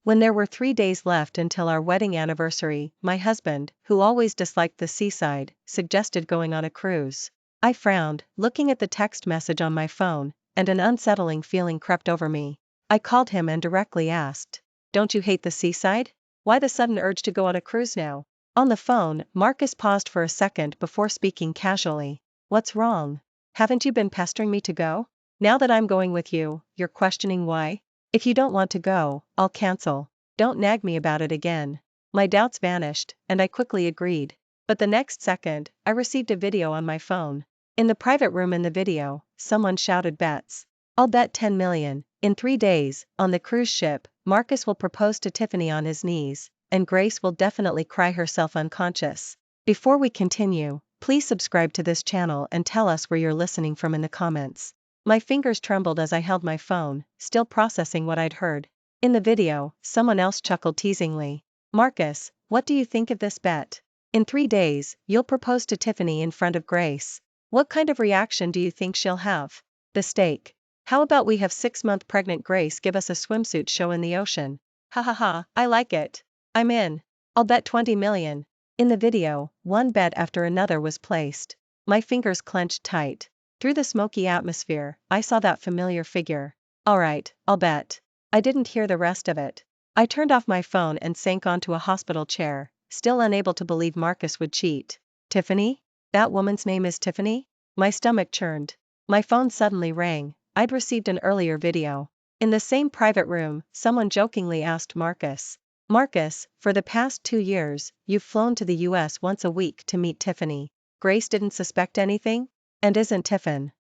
When there were 3 days left until our wedding anniversary, my husband, who always disliked the seaside, suggested going on a cruise. I frowned, looking at the text message on my phone, and an unsettling feeling crept over me. I called him and directly asked, "Don't you hate the seaside? Why the sudden urge to go on a cruise now?" On the phone, Marcus paused for a second before speaking casually. "What's wrong? Haven't you been pestering me to go? Now that I'm going with you, you're questioning why? If you don't want to go, I'll cancel. Don't nag me about it again." My doubts vanished, and I quickly agreed. But the next second, I received a video on my phone. In the private room in the video, someone shouted bets. "I'll bet 10 million, in 3 days, on the cruise ship, Marcus will propose to Tiffany on his knees, and Grace will definitely cry herself unconscious." Before we continue, please subscribe to this channel and tell us where you're listening from in the comments. My fingers trembled as I held my phone, still processing what I'd heard. In the video, someone else chuckled teasingly. "Marcus, what do you think of this bet? In 3 days, you'll propose to Tiffany in front of Grace. What kind of reaction do you think she'll have? The stake. How about we have 6-month pregnant Grace give us a swimsuit show in the ocean? Ha ha ha, I like it. I'm in. I'll bet 20 million. In the video, one bet after another was placed. My fingers clenched tight. Through the smoky atmosphere, I saw that familiar figure. "Alright, I'll bet." I didn't hear the rest of it. I turned off my phone and sank onto a hospital chair, still unable to believe Marcus would cheat. Tiffany? That woman's name is Tiffany? My stomach churned. My phone suddenly rang. I'd received an earlier video. In the same private room, someone jokingly asked Marcus, "Marcus, for the past 2 years, you've flown to the US once a week to meet Tiffany. Grace didn't suspect anything? And isn't Tiffin?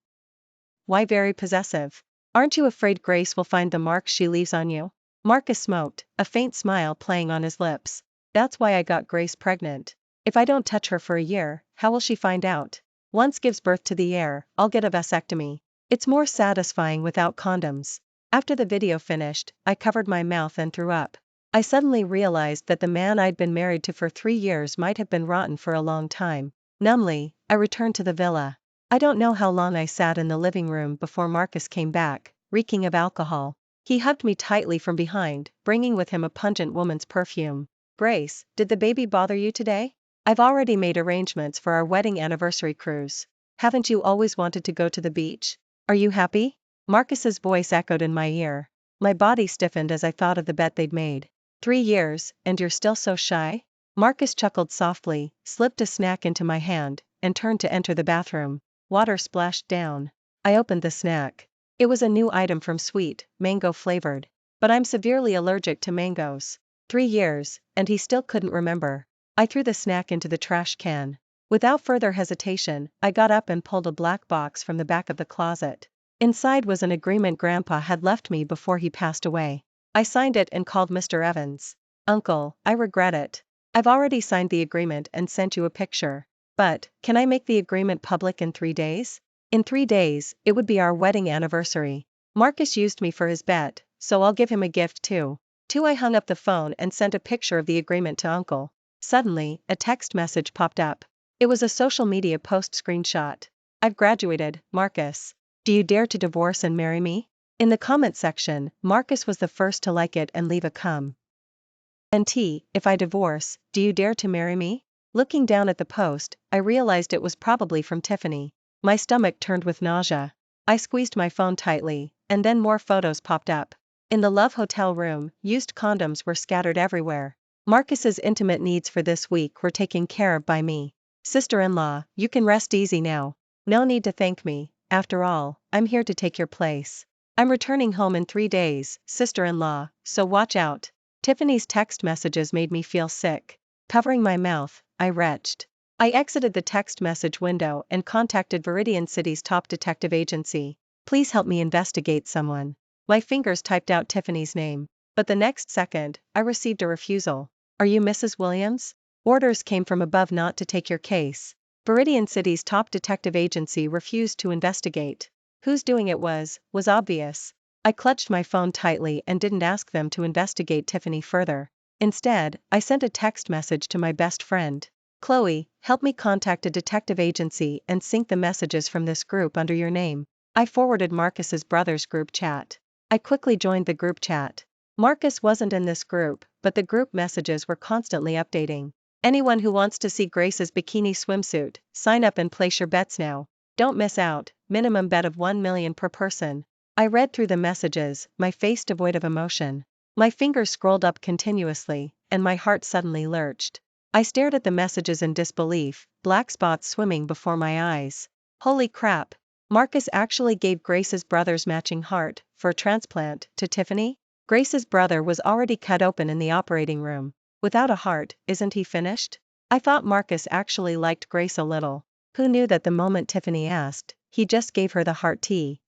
Why very possessive? Aren't you afraid Grace will find the marks she leaves on you?" Marcus smoked, a faint smile playing on his lips. "That's why I got Grace pregnant. If I don't touch her for a year, how will she find out? Once gives birth to the heir, I'll get a vasectomy. It's more satisfying without condoms." After the video finished, I covered my mouth and threw up. I suddenly realized that the man I'd been married to for 3 years might have been rotten for a long time. Numbly, I returned to the villa. I don't know how long I sat in the living room before Marcus came back, reeking of alcohol. He hugged me tightly from behind, bringing with him a pungent woman's perfume. "Grace, did the baby bother you today? I've already made arrangements for our wedding anniversary cruise. Haven't you always wanted to go to the beach? Are you happy?" Marcus's voice echoed in my ear. My body stiffened as I thought of the bet they'd made. 3 years, and you're still so shy? Marcus chuckled softly, slipped a snack into my hand, and turned to enter the bathroom. Water splashed down. I opened the snack. It was a new item from Sweet, mango flavored. But I'm severely allergic to mangoes. 3 years, and he still couldn't remember. I threw the snack into the trash can. Without further hesitation, I got up and pulled a black box from the back of the closet. Inside was an agreement Grandpa had left me before he passed away. I signed it and called Mr. Evans. "Uncle, I regret it. I've already signed the agreement and sent you a picture. But, can I make the agreement public in 3 days? In 3 days, it would be our wedding anniversary. Marcus used me for his bet, so I'll give him a gift too." I hung up the phone and sent a picture of the agreement to Uncle. Suddenly, a text message popped up. It was a social media post screenshot. "I've graduated, Marcus. Do you dare to divorce and marry me?" In the comment section, Marcus was the first to like it and leave a comment. "If I divorce, do you dare to marry me?" Looking down at the post, I realized it was probably from Tiffany. My stomach turned with nausea. I squeezed my phone tightly, and then more photos popped up. In the Love Hotel room, used condoms were scattered everywhere. Marcus's intimate needs for this week were taken care of by me. "Sister-in-law, you can rest easy now. No need to thank me. After all, I'm here to take your place. I'm returning home in 3 days, sister-in-law, so watch out." Tiffany's text messages made me feel sick. Covering my mouth, I retched. I exited the text message window and contacted Viridian City's top detective agency. "Please help me investigate someone." My fingers typed out Tiffany's name. But the next second, I received a refusal. "Are you Mrs. Williams? Orders came from above not to take your case." Viridian City's top detective agency refused to investigate. Whose doing it was obvious. I clutched my phone tightly and didn't ask them to investigate Tiffany further. Instead, I sent a text message to my best friend. "Chloe, help me contact a detective agency and sync the messages from this group under your name." I forwarded Marcus's brother's group chat. I quickly joined the group chat. Marcus wasn't in this group, but the group messages were constantly updating. Anyone who wants to see Grace's bikini swimsuit, sign up and place your bets now. Don't miss out, minimum bet of 1 million per person. I read through the messages, my face devoid of emotion. My fingers scrolled up continuously, and my heart suddenly lurched. I stared at the messages in disbelief, black spots swimming before my eyes. Holy crap! Marcus actually gave Grace's brother's matching heart, for a transplant, to Tiffany? Grace's brother was already cut open in the operating room. Without a heart, isn't he finished? I thought Marcus actually liked Grace a little. Who knew that the moment Tiffany asked, he just gave her the heart tea?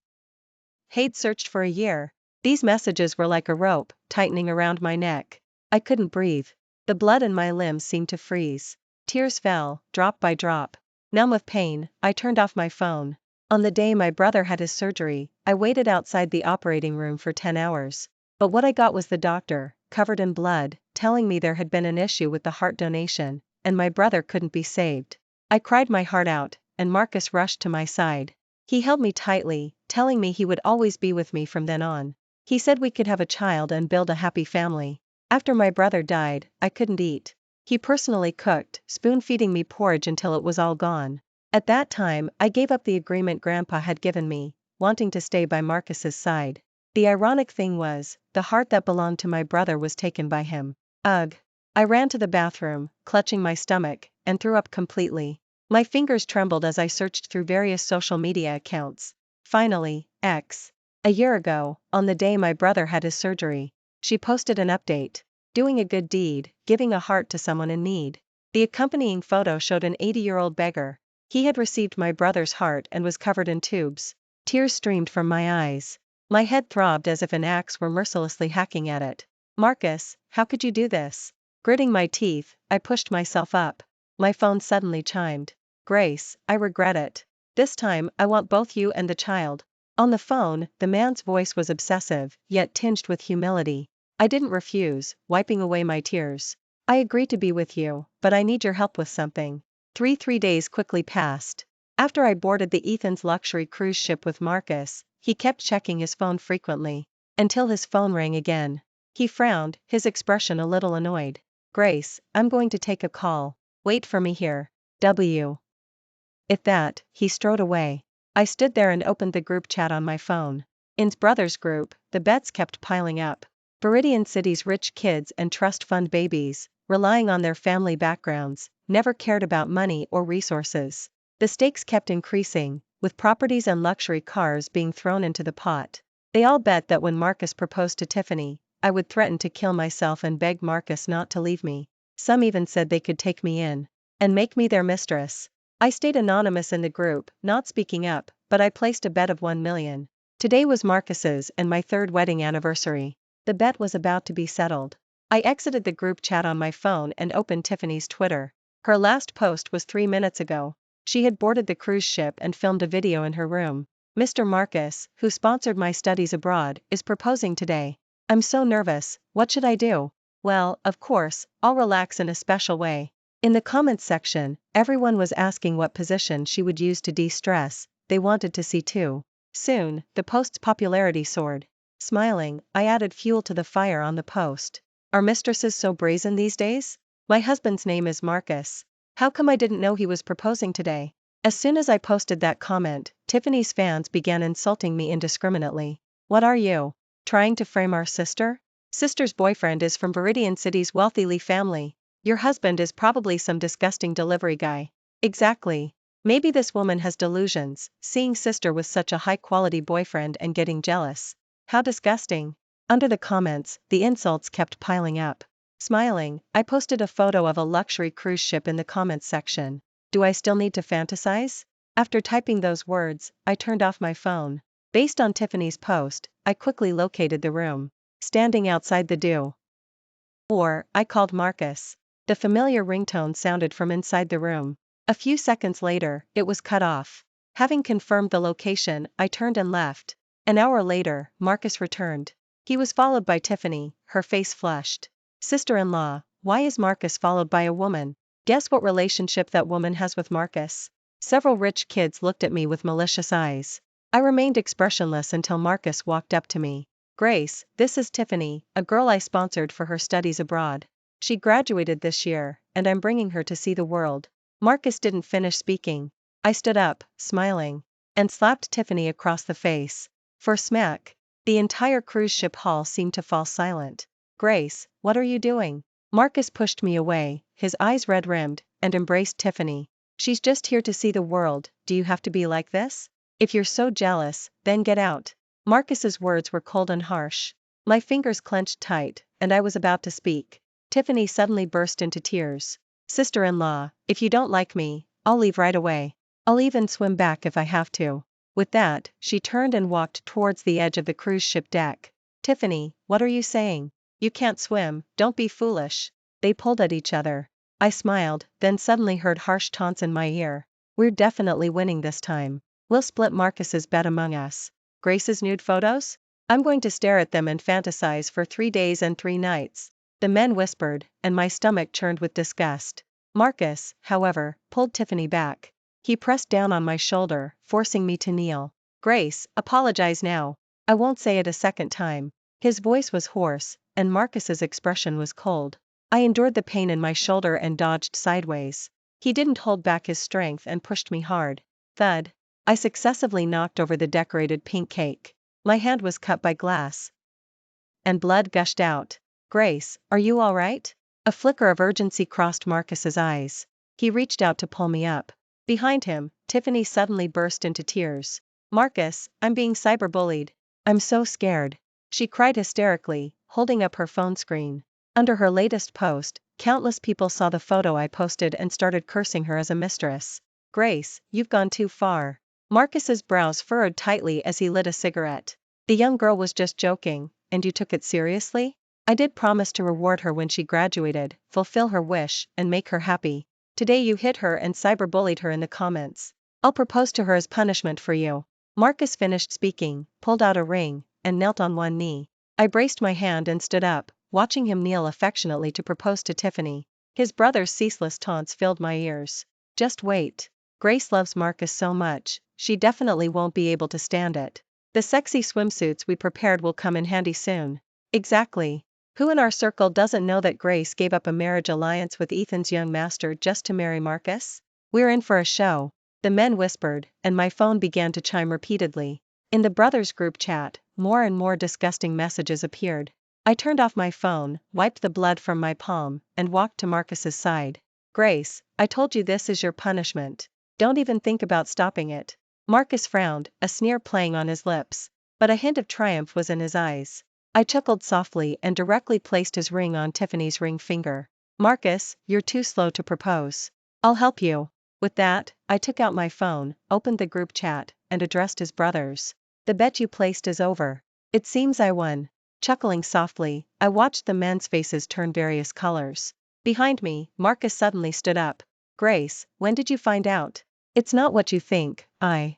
Haid searched for a year. These messages were like a rope, tightening around my neck. I couldn't breathe. The blood in my limbs seemed to freeze. Tears fell, drop by drop. Numb with pain, I turned off my phone. On the day my brother had his surgery, I waited outside the operating room for 10 hours. But what I got was the doctor, covered in blood, telling me there had been an issue with the heart donation, and my brother couldn't be saved. I cried my heart out, and Marcus rushed to my side. He held me tightly, telling me he would always be with me from then on. He said we could have a child and build a happy family. After my brother died, I couldn't eat. He personally cooked, spoon-feeding me porridge until it was all gone. At that time, I gave up the agreement Grandpa had given me, wanting to stay by Marcus's side. The ironic thing was, the heart that belonged to my brother was taken by him. Ugh. I ran to the bathroom, clutching my stomach, and threw up completely. My fingers trembled as I searched through various social media accounts. Finally, X. A year ago, on the day my brother had his surgery, she posted an update. Doing a good deed, giving a heart to someone in need. The accompanying photo showed an 80-year-old beggar. He had received my brother's heart and was covered in tubes. Tears streamed from my eyes. My head throbbed as if an axe were mercilessly hacking at it. Marcus, how could you do this? Gritting my teeth, I pushed myself up. My phone suddenly chimed. Grace, I regret it. This time, I want both you and the child. On the phone, the man's voice was obsessive, yet tinged with humility. I didn't refuse, wiping away my tears. I agree to be with you, but I need your help with something. 3 days quickly passed. After I boarded the Ethan's luxury cruise ship with Marcus, he kept checking his phone frequently. Until his phone rang again. He frowned, his expression a little annoyed. Grace, I'm going to take a call. Wait for me here. W. At that, he strode away. I stood there and opened the group chat on my phone. In's brothers group, the bets kept piling up. Viridian City's rich kids and trust fund babies, relying on their family backgrounds, never cared about money or resources. The stakes kept increasing, with properties and luxury cars being thrown into the pot. They all bet that when Marcus proposed to Tiffany, I would threaten to kill myself and beg Marcus not to leave me. Some even said they could take me in and make me their mistress. I stayed anonymous in the group, not speaking up, but I placed a bet of 1 million. Today was Marcus's and my 3rd wedding anniversary. The bet was about to be settled. I exited the group chat on my phone and opened Tiffany's Twitter. Her last post was 3 minutes ago. She had boarded the cruise ship and filmed a video in her room. Mr. Marcus, who sponsored my studies abroad, is proposing today. I'm so nervous, what should I do? Well, of course, I'll relax in a special way. In the comments section, everyone was asking what position she would use to de-stress. They wanted to see too. Soon, the post's popularity soared. Smiling, I added fuel to the fire on the post. Are mistresses so brazen these days? My husband's name is Marcus. How come I didn't know he was proposing today? As soon as I posted that comment, Tiffany's fans began insulting me indiscriminately. What are you? Trying to frame our sister? Sister's boyfriend is from Viridian City's wealthy Lee family. Your husband is probably some disgusting delivery guy. Exactly. Maybe this woman has delusions, seeing sister with such a high-quality boyfriend and getting jealous. How disgusting. Under the comments, the insults kept piling up. Smiling, I posted a photo of a luxury cruise ship in the comments section. Do I still need to fantasize? After typing those words, I turned off my phone. Based on Tiffany's post, I quickly located the room. Standing outside the door. I called Marcus. The familiar ringtone sounded from inside the room. A few seconds later, it was cut off. Having confirmed the location, I turned and left. An hour later, Marcus returned. He was followed by Tiffany, her face flushed. Sister-in-law, why is Marcus followed by a woman? Guess what relationship that woman has with Marcus? Several rich kids looked at me with malicious eyes. I remained expressionless until Marcus walked up to me. Grace, this is Tiffany, a girl I sponsored for her studies abroad. She graduated this year, and I'm bringing her to see the world. Marcus didn't finish speaking. I stood up, smiling, and slapped Tiffany across the face. For smack. The entire cruise ship hall seemed to fall silent. Grace, what are you doing? Marcus pushed me away, his eyes red-rimmed, and embraced Tiffany. She's just here to see the world, do you have to be like this? If you're so jealous, then get out. Marcus's words were cold and harsh. My fingers clenched tight, and I was about to speak. Tiffany suddenly burst into tears. Sister-in-law, if you don't like me, I'll leave right away. I'll even swim back if I have to. With that, she turned and walked towards the edge of the cruise ship deck. Tiffany, what are you saying? You can't swim, don't be foolish. They pulled at each other. I smiled, then suddenly heard harsh taunts in my ear. We're definitely winning this time. We'll split Marcus's bet among us. Grace's nude photos? I'm going to stare at them and fantasize for 3 days and 3 nights. The men whispered, and my stomach churned with disgust. Marcus, however, pulled Tiffany back. He pressed down on my shoulder, forcing me to kneel. Grace, apologize now. I won't say it a second time. His voice was hoarse, and Marcus's expression was cold. I endured the pain in my shoulder and dodged sideways. He didn't hold back his strength and pushed me hard. Thud. I successively knocked over the decorated pink cake. My hand was cut by glass, and blood gushed out. Grace, are you all right? A flicker of urgency crossed Marcus's eyes. He reached out to pull me up. Behind him, Tiffany suddenly burst into tears. Marcus, I'm being cyberbullied. I'm so scared. She cried hysterically, holding up her phone screen. Under her latest post, countless people saw the photo I posted and started cursing her as a mistress. Grace, you've gone too far. Marcus's brows furrowed tightly as he lit a cigarette. The young girl was just joking, and you took it seriously? I did promise to reward her when she graduated, fulfill her wish, and make her happy. Today you hit her and cyberbullied her in the comments. I'll propose to her as punishment for you. Marcus finished speaking, pulled out a ring, and knelt on one knee. I braced my hand and stood up, watching him kneel affectionately to propose to Tiffany. His brother's ceaseless taunts filled my ears. Just wait. Grace loves Marcus so much, she definitely won't be able to stand it. The sexy swimsuits we prepared will come in handy soon. Exactly. Who in our circle doesn't know that Grace gave up a marriage alliance with Ethan's young master just to marry Marcus? We're in for a show. The men whispered, and my phone began to chime repeatedly. In the brothers' group chat, more and more disgusting messages appeared. I turned off my phone, wiped the blood from my palm, and walked to Marcus's side. Grace, I told you this is your punishment. Don't even think about stopping it. Marcus frowned, a sneer playing on his lips. But a hint of triumph was in his eyes. I chuckled softly and directly placed his ring on Tiffany's ring finger. Marcus, you're too slow to propose. I'll help you. With that, I took out my phone, opened the group chat, and addressed his brothers. The bet you placed is over. It seems I won. Chuckling softly, I watched the men's faces turn various colors. Behind me, Marcus suddenly stood up. Grace, when did you find out? It's not what you think. I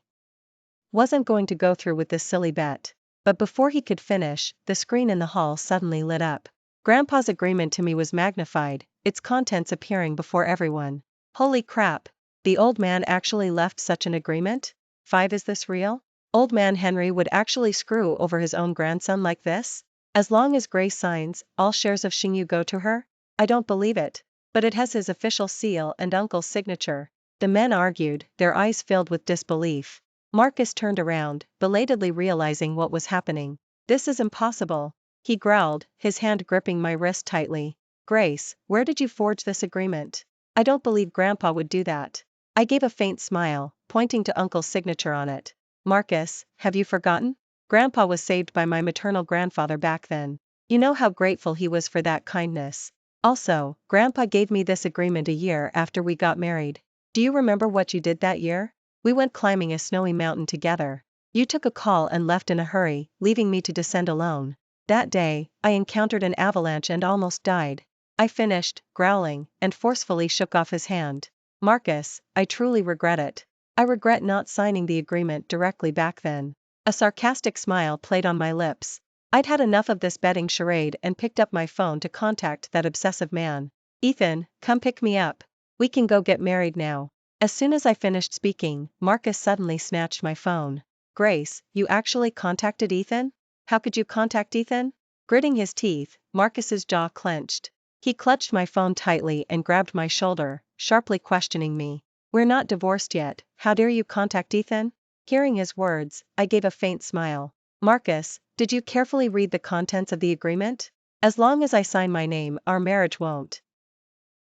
wasn't going to go through with this silly bet. But before he could finish, the screen in the hall suddenly lit up. Grandpa's agreement to me was magnified, its contents appearing before everyone. Holy crap! The old man actually left such an agreement? 5 Is this real? Old man Henry would actually screw over his own grandson like this? As long as Grace signs, all shares of Xingyu go to her? I don't believe it. But it has his official seal and uncle's signature. The men argued, their eyes filled with disbelief. Marcus turned around, belatedly realizing what was happening. This is impossible. He growled, his hand gripping my wrist tightly. Grace, where did you forge this agreement? I don't believe Grandpa would do that. I gave a faint smile, pointing to Uncle's signature on it. Marcus, have you forgotten? Grandpa was saved by my maternal grandfather back then. You know how grateful he was for that kindness. Also, Grandpa gave me this agreement a year after we got married. Do you remember what you did that year? We went climbing a snowy mountain together. You took a call and left in a hurry, leaving me to descend alone. That day, I encountered an avalanche and almost died. I finished, growling, and forcefully shook off his hand. Marcus, I truly regret it. I regret not signing the agreement directly back then. A sarcastic smile played on my lips. I'd had enough of this betting charade and picked up my phone to contact that obsessive man. Ethan, come pick me up. We can go get married now. As soon as I finished speaking, Marcus suddenly snatched my phone. Grace, you actually contacted Ethan? How could you contact Ethan? Gritting his teeth, Marcus's jaw clenched. He clutched my phone tightly and grabbed my shoulder, sharply questioning me. We're not divorced yet, how dare you contact Ethan? Hearing his words, I gave a faint smile. Marcus, did you carefully read the contents of the agreement? As long as I sign my name, our marriage won't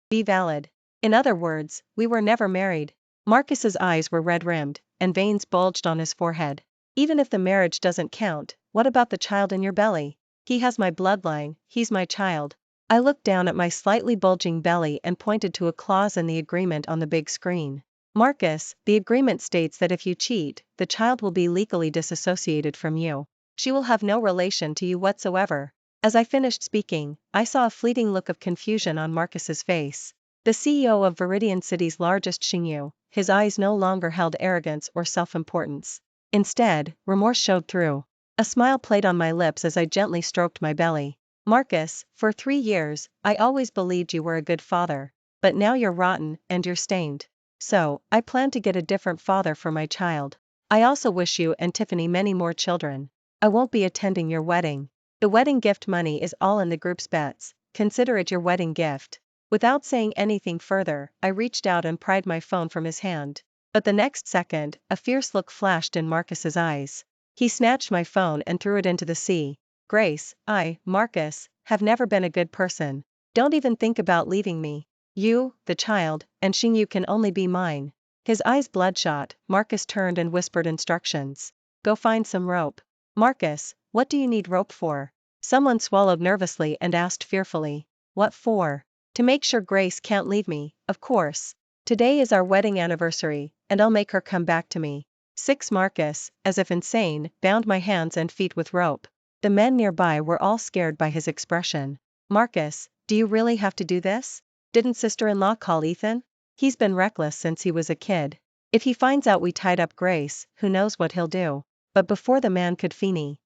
be valid. In other words, we were never married. Marcus's eyes were red-rimmed, and veins bulged on his forehead. Even if the marriage doesn't count, what about the child in your belly? He has my bloodline, he's my child. I looked down at my slightly bulging belly and pointed to a clause in the agreement on the big screen. Marcus, the agreement states that if you cheat, the child will be legally disassociated from you. She will have no relation to you whatsoever. As I finished speaking, I saw a fleeting look of confusion on Marcus's face. The CEO of Viridian City's largest Xingyu, his eyes no longer held arrogance or self-importance. Instead, remorse showed through. A smile played on my lips as I gently stroked my belly. Marcus, for 3 years, I always believed you were a good father. But now you're rotten, and you're stained. So, I plan to get a different father for my child. I also wish you and Tiffany many more children. I won't be attending your wedding. The wedding gift money is all in the group's bets, consider it your wedding gift. Without saying anything further, I reached out and pried my phone from his hand. But the next second, a fierce look flashed in Marcus's eyes. He snatched my phone and threw it into the sea. Grace, Marcus, have never been a good person. Don't even think about leaving me. You, the child, and Xingyu can only be mine. His eyes bloodshot, Marcus turned and whispered instructions. Go find some rope. Marcus, what do you need rope for? Someone swallowed nervously and asked fearfully. What for? To make sure Grace can't leave me, of course. Today is our wedding anniversary, and I'll make her come back to me. 6 Marcus, as if insane, bound my hands and feet with rope. The men nearby were all scared by his expression. Marcus, do you really have to do this? Didn't sister-in-law call Ethan? He's been reckless since he was a kid. If he finds out we tied up Grace, who knows what he'll do. But before the man could finish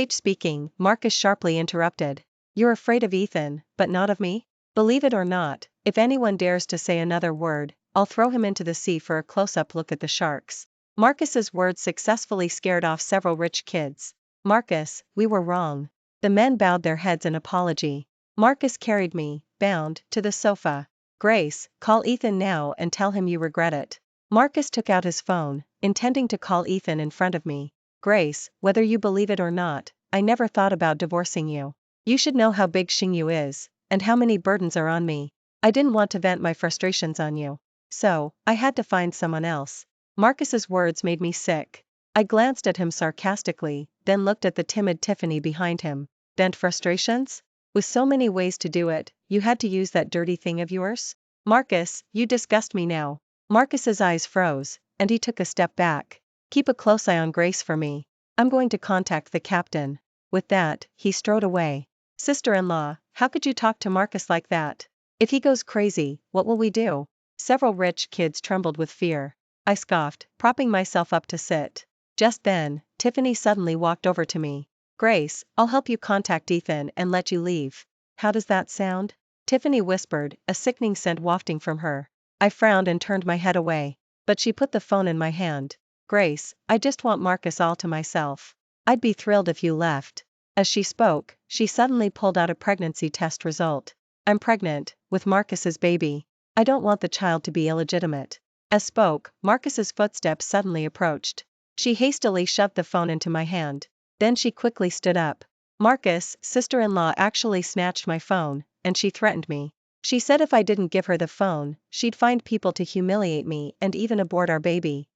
speaking, Marcus sharply interrupted. You're afraid of Ethan, but not of me? Believe it or not, if anyone dares to say another word, I'll throw him into the sea for a close-up look at the sharks. Marcus's words successfully scared off several rich kids. Marcus, we were wrong. The men bowed their heads in apology. Marcus carried me, bound, to the sofa. Grace, call Ethan now and tell him you regret it. Marcus took out his phone, intending to call Ethan in front of me. Grace, whether you believe it or not, I never thought about divorcing you. You should know how big Xingyu is, and how many burdens are on me. I didn't want to vent my frustrations on you. So, I had to find someone else. Marcus's words made me sick. I glanced at him sarcastically, then looked at the timid Tiffany behind him. Vent frustrations? With so many ways to do it, you had to use that dirty thing of yours? Marcus, you disgust me now. Marcus's eyes froze, and he took a step back. Keep a close eye on Grace for me. I'm going to contact the captain. With that, he strode away. Sister-in-law, how could you talk to Marcus like that? If he goes crazy, what will we do? Several rich kids trembled with fear. I scoffed, propping myself up to sit. Just then, Tiffany suddenly walked over to me. Grace, I'll help you contact Ethan and let you leave. How does that sound? Tiffany whispered, a sickening scent wafting from her. I frowned and turned my head away. But she put the phone in my hand. Grace, I just want Marcus all to myself. I'd be thrilled if you left. As she spoke, she suddenly pulled out a pregnancy test result. I'm pregnant, with Marcus's baby. I don't want the child to be illegitimate. As spoke, Marcus's footsteps suddenly approached. She hastily shoved the phone into my hand. Then she quickly stood up. Marcus, sister-in-law actually snatched my phone, and she threatened me. She said if I didn't give her the phone, she'd find people to humiliate me and even abort our baby.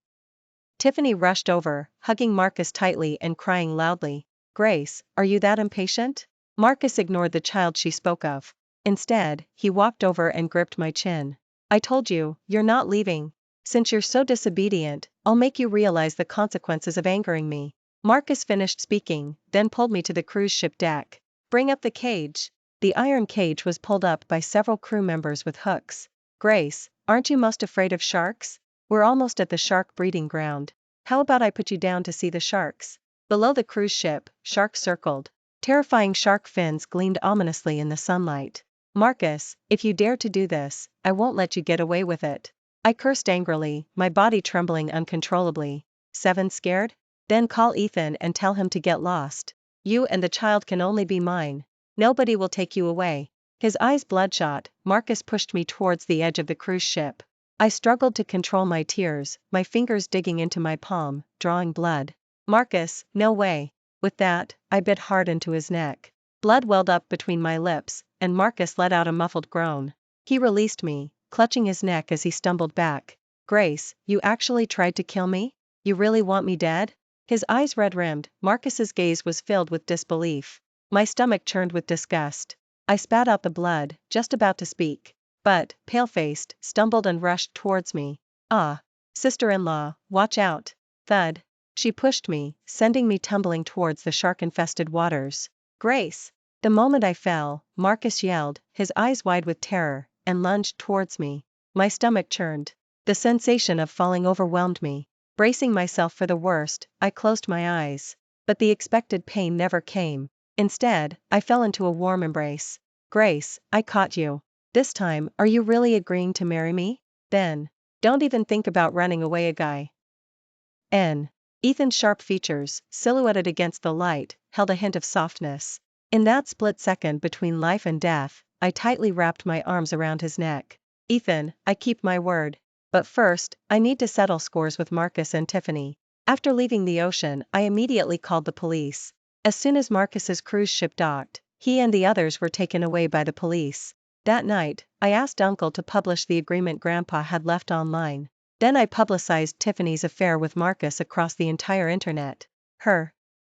Tiffany rushed over, hugging Marcus tightly and crying loudly. Grace, are you that impatient? Marcus ignored the child she spoke of. Instead, he walked over and gripped my chin. I told you, you're not leaving. Since you're so disobedient, I'll make you realize the consequences of angering me. Marcus finished speaking, then pulled me to the cruise ship deck. Bring up the cage. The iron cage was pulled up by several crew members with hooks. Grace, aren't you most afraid of sharks? We're almost at the shark breeding ground. How about I put you down to see the sharks? Below the cruise ship, sharks circled. Terrifying shark fins gleamed ominously in the sunlight. Marcus, if you dare to do this, I won't let you get away with it. I cursed angrily, my body trembling uncontrollably. 7 scared? Then call Ethan and tell him to get lost. You and the child can only be mine. Nobody will take you away. His eyes bloodshot, Marcus pushed me towards the edge of the cruise ship. I struggled to control my tears, my fingers digging into my palm, drawing blood. Marcus, no way. With that, I bit hard into his neck. Blood welled up between my lips, and Marcus let out a muffled groan. He released me, clutching his neck as he stumbled back. Grace, you actually tried to kill me? You really want me dead? His eyes red-rimmed, Marcus's gaze was filled with disbelief. My stomach churned with disgust. I spat out the blood, just about to speak. But, pale-faced, stumbled and rushed towards me. Ah! Sister-in-law, watch out! Thud. She pushed me, sending me tumbling towards the shark-infested waters. Grace! The moment I fell, Marcus yelled, his eyes wide with terror, and lunged towards me. My stomach churned. The sensation of falling overwhelmed me. Bracing myself for the worst, I closed my eyes. But the expected pain never came. Instead, I fell into a warm embrace. Grace, I caught you. This time, are you really agreeing to marry me? Then. Don't even think about running away, a guy. Ethan's sharp features, silhouetted against the light, held a hint of softness. In that split second between life and death, I tightly wrapped my arms around his neck. Ethan, I keep my word. But first, I need to settle scores with Marcus and Tiffany. After leaving the ocean, I immediately called the police. As soon as Marcus's cruise ship docked, he and the others were taken away by the police. That night, I asked Uncle to publish the agreement Grandpa had left online. Then I publicized Tiffany's affair with Marcus across the entire internet.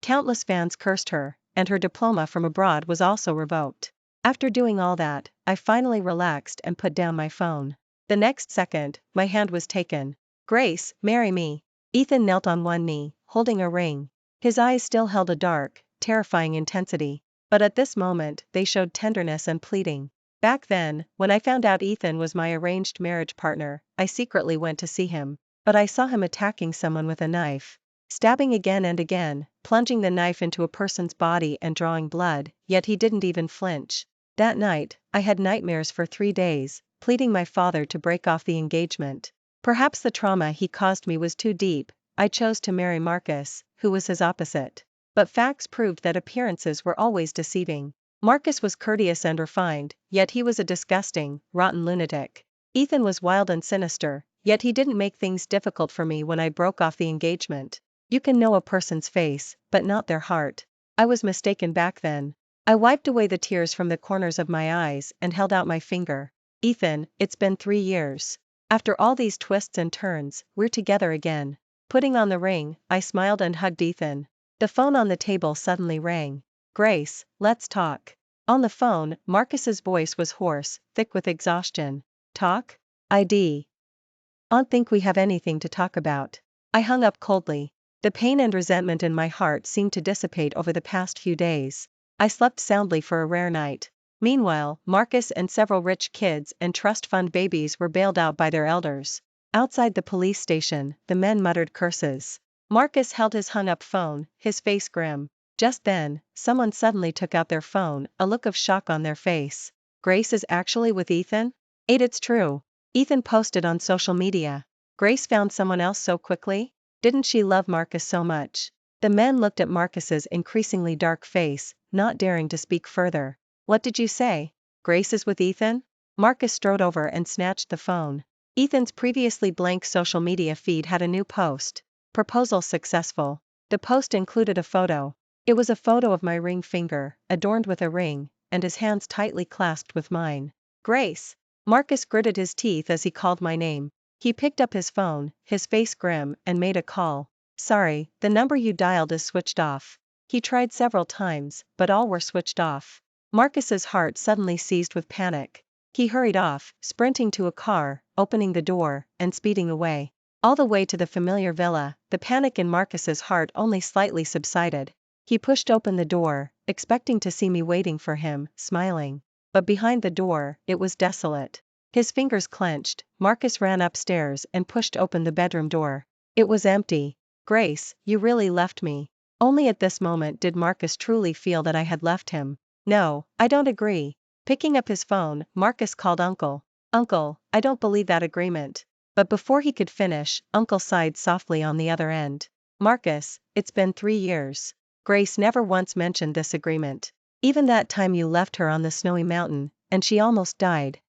Countless fans cursed her, and her diploma from abroad was also revoked. After doing all that, I finally relaxed and put down my phone. The next second, my hand was taken. Grace, marry me. Ethan knelt on one knee, holding a ring. His eyes still held a dark, terrifying intensity. But at this moment, they showed tenderness and pleading. Back then, when I found out Ethan was my arranged marriage partner, I secretly went to see him. But I saw him attacking someone with a knife. Stabbing again and again, plunging the knife into a person's body and drawing blood, yet he didn't even flinch. That night, I had nightmares for 3 days, pleading my father to break off the engagement. Perhaps the trauma he caused me was too deep. I chose to marry Marcus, who was his opposite. But facts proved that appearances were always deceiving. Marcus was courteous and refined, yet he was a disgusting, rotten lunatic. Ethan was wild and sinister, yet he didn't make things difficult for me when I broke off the engagement. You can know a person's face, but not their heart. I was mistaken back then. I wiped away the tears from the corners of my eyes and held out my finger. Ethan, it's been 3 years. After all these twists and turns, we're together again. Putting on the ring, I smiled and hugged Ethan. The phone on the table suddenly rang. Grace, let's talk. On the phone, Marcus's voice was hoarse, thick with exhaustion. Talk? I don't think we have anything to talk about. I hung up coldly. The pain and resentment in my heart seemed to dissipate over the past few days. I slept soundly for a rare night. Meanwhile, Marcus and several rich kids and trust fund babies were bailed out by their elders. Outside the police station, the men muttered curses. Marcus held his hung-up phone, his face grim. Just then, someone suddenly took out their phone, a look of shock on their face. Grace is actually with Ethan? It's true. Ethan posted on social media. Grace found someone else so quickly? Didn't she love Marcus so much? The men looked at Marcus's increasingly dark face, not daring to speak further. What did you say? Grace is with Ethan? Marcus strode over and snatched the phone. Ethan's previously blank social media feed had a new post. Proposal successful. The post included a photo. It was a photo of my ring finger, adorned with a ring, and his hands tightly clasped with mine. Grace! Marcus gritted his teeth as he called my name. He picked up his phone, his face grim, and made a call. Sorry, the number you dialed is switched off. He tried several times, but all were switched off. Marcus's heart suddenly seized with panic. He hurried off, sprinting to a car, opening the door, and speeding away. All the way to the familiar villa, the panic in Marcus's heart only slightly subsided. He pushed open the door, expecting to see me waiting for him, smiling. But behind the door, it was desolate. His fingers clenched, Marcus ran upstairs and pushed open the bedroom door. It was empty. Grace, you really left me. Only at this moment did Marcus truly feel that I had left him. No, I don't agree. Picking up his phone, Marcus called Uncle. Uncle, I don't believe that agreement. But before he could finish, Uncle sighed softly on the other end. Marcus, it's been 3 years. Grace never once mentioned this agreement. Even that time you left her on the snowy mountain, and she almost died.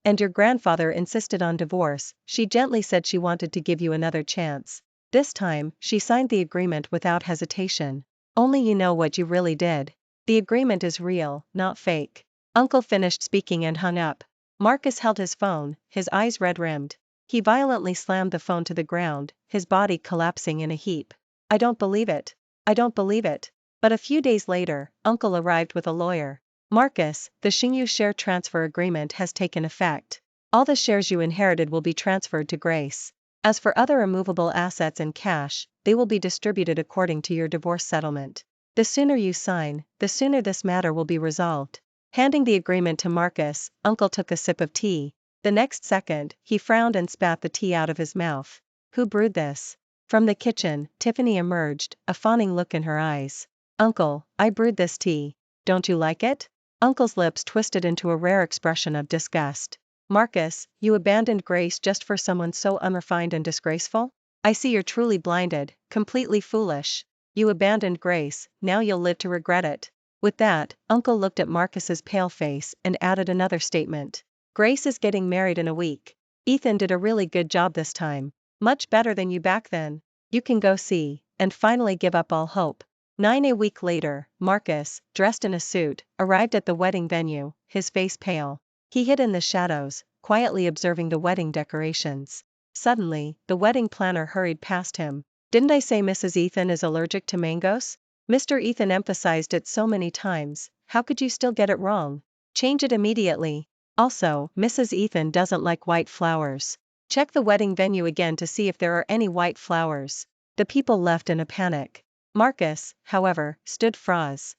And your grandfather insisted on divorce. She gently said she wanted to give you another chance. This time, she signed the agreement without hesitation. Only you know what you really did. The agreement is real, not fake. Uncle finished speaking and hung up. Marcus held his phone, his eyes red-rimmed. He violently slammed the phone to the ground, his body collapsing in a heap. I don't believe it. I don't believe it. But a few days later, Uncle arrived with a lawyer. Marcus, the Xingyu share transfer agreement has taken effect. All the shares you inherited will be transferred to Grace. As for other immovable assets and cash, they will be distributed according to your divorce settlement. The sooner you sign, the sooner this matter will be resolved. Handing the agreement to Marcus, Uncle took a sip of tea. The next second, he frowned and spat the tea out of his mouth. Who brewed this? From the kitchen, Tiffany emerged, a fawning look in her eyes. Uncle, I brewed this tea. Don't you like it? Uncle's lips twisted into a rare expression of disgust. Marcus, you abandoned Grace just for someone so unrefined and disgraceful? I see you're truly blinded, completely foolish. You abandoned Grace, now you'll live to regret it. With that, Uncle looked at Marcus's pale face and added another statement. Grace is getting married in a week. Ethan did a really good job this time. Much better than you back then. You can go see, and finally give up all hope. A week later, Marcus, dressed in a suit, arrived at the wedding venue, his face pale. He hid in the shadows, quietly observing the wedding decorations. Suddenly, the wedding planner hurried past him. Didn't I say Mrs. Ethan is allergic to mangoes? Mr. Ethan emphasized it so many times, how could you still get it wrong? Change it immediately. Also, Mrs. Ethan doesn't like white flowers. Check the wedding venue again to see if there are any white flowers. The people left in a panic. Marcus, however, stood froze.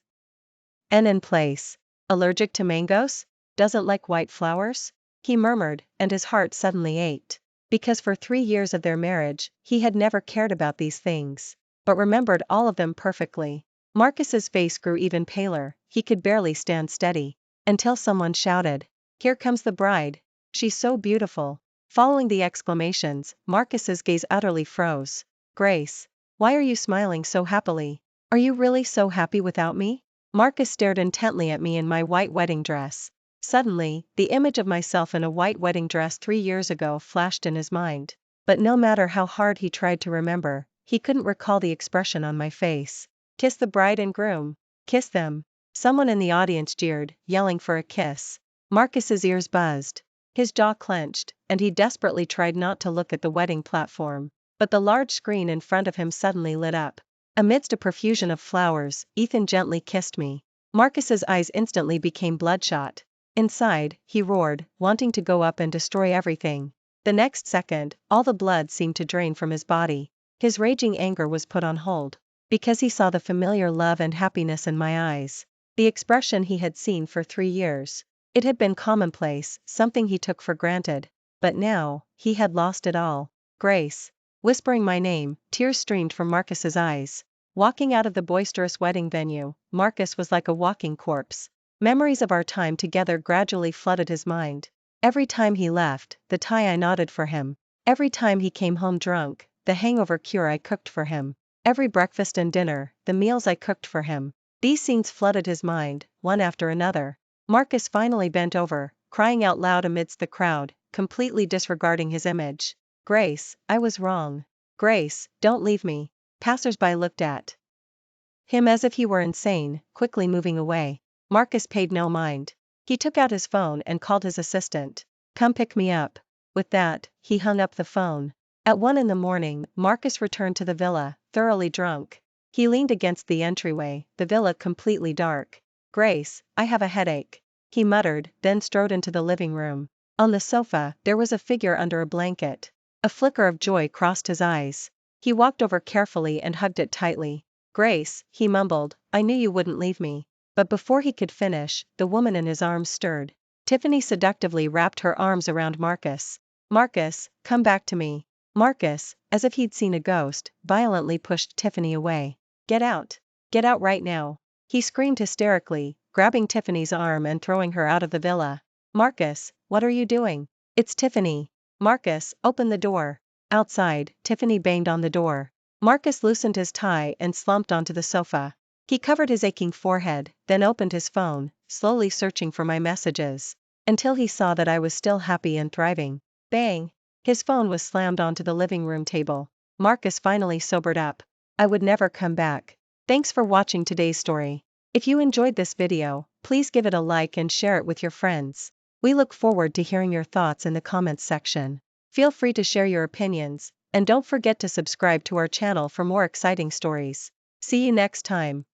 In place. Allergic to mangoes? Doesn't like white flowers? He murmured, and his heart suddenly ached. Because for 3 years of their marriage, he had never cared about these things, but remembered all of them perfectly. Marcus's face grew even paler, he could barely stand steady. Until someone shouted, "Here comes the bride. She's so beautiful." Following the exclamations, Marcus's gaze utterly froze. Grace. Why are you smiling so happily? Are you really so happy without me? Marcus stared intently at me in my white wedding dress. Suddenly, the image of myself in a white wedding dress 3 years ago flashed in his mind. But no matter how hard he tried to remember, he couldn't recall the expression on my face. Kiss the bride and groom. Kiss them. Someone in the audience jeered, yelling for a kiss. Marcus's ears buzzed. His jaw clenched, and he desperately tried not to look at the wedding platform. But the large screen in front of him suddenly lit up. Amidst a profusion of flowers, Ethan gently kissed me. Marcus's eyes instantly became bloodshot. Inside, he roared, wanting to go up and destroy everything. The next second, all the blood seemed to drain from his body. His raging anger was put on hold. Because he saw the familiar love and happiness in my eyes. The expression he had seen for 3 years. It had been commonplace, something he took for granted. But now, he had lost it all. Grace. Whispering my name, tears streamed from Marcus's eyes. Walking out of the boisterous wedding venue, Marcus was like a walking corpse. Memories of our time together gradually flooded his mind. Every time he left, the tie I knotted for him. Every time he came home drunk, the hangover cure I cooked for him. Every breakfast and dinner, the meals I cooked for him. These scenes flooded his mind, one after another. Marcus finally bent over, crying out loud amidst the crowd, completely disregarding his image. Grace, I was wrong. Grace, don't leave me. Passers-by looked at him as if he were insane, quickly moving away. Marcus paid no mind. He took out his phone and called his assistant. Come pick me up. With that, he hung up the phone. At 1 a.m, Marcus returned to the villa, thoroughly drunk. He leaned against the entryway, the villa completely dark. Grace, I have a headache. He muttered, then strode into the living room. On the sofa, there was a figure under a blanket. A flicker of joy crossed his eyes. He walked over carefully and hugged it tightly. Grace, he mumbled, I knew you wouldn't leave me. But before he could finish, the woman in his arms stirred. Tiffany seductively wrapped her arms around Marcus. Marcus, come back to me. Marcus, as if he'd seen a ghost, violently pushed Tiffany away. Get out. Get out right now. He screamed hysterically, grabbing Tiffany's arm and throwing her out of the villa. Marcus, what are you doing? It's Tiffany. Marcus, open the door. Outside, Tiffany banged on the door. Marcus loosened his tie and slumped onto the sofa. He covered his aching forehead, then opened his phone, slowly searching for my messages, until he saw that I was still happy and thriving. Bang! His phone was slammed onto the living room table. Marcus finally sobered up. I would never come back. Thanks for watching today's story. If you enjoyed this video, please give it a like and share it with your friends. We look forward to hearing your thoughts in the comments section. Feel free to share your opinions, and don't forget to subscribe to our channel for more exciting stories. See you next time.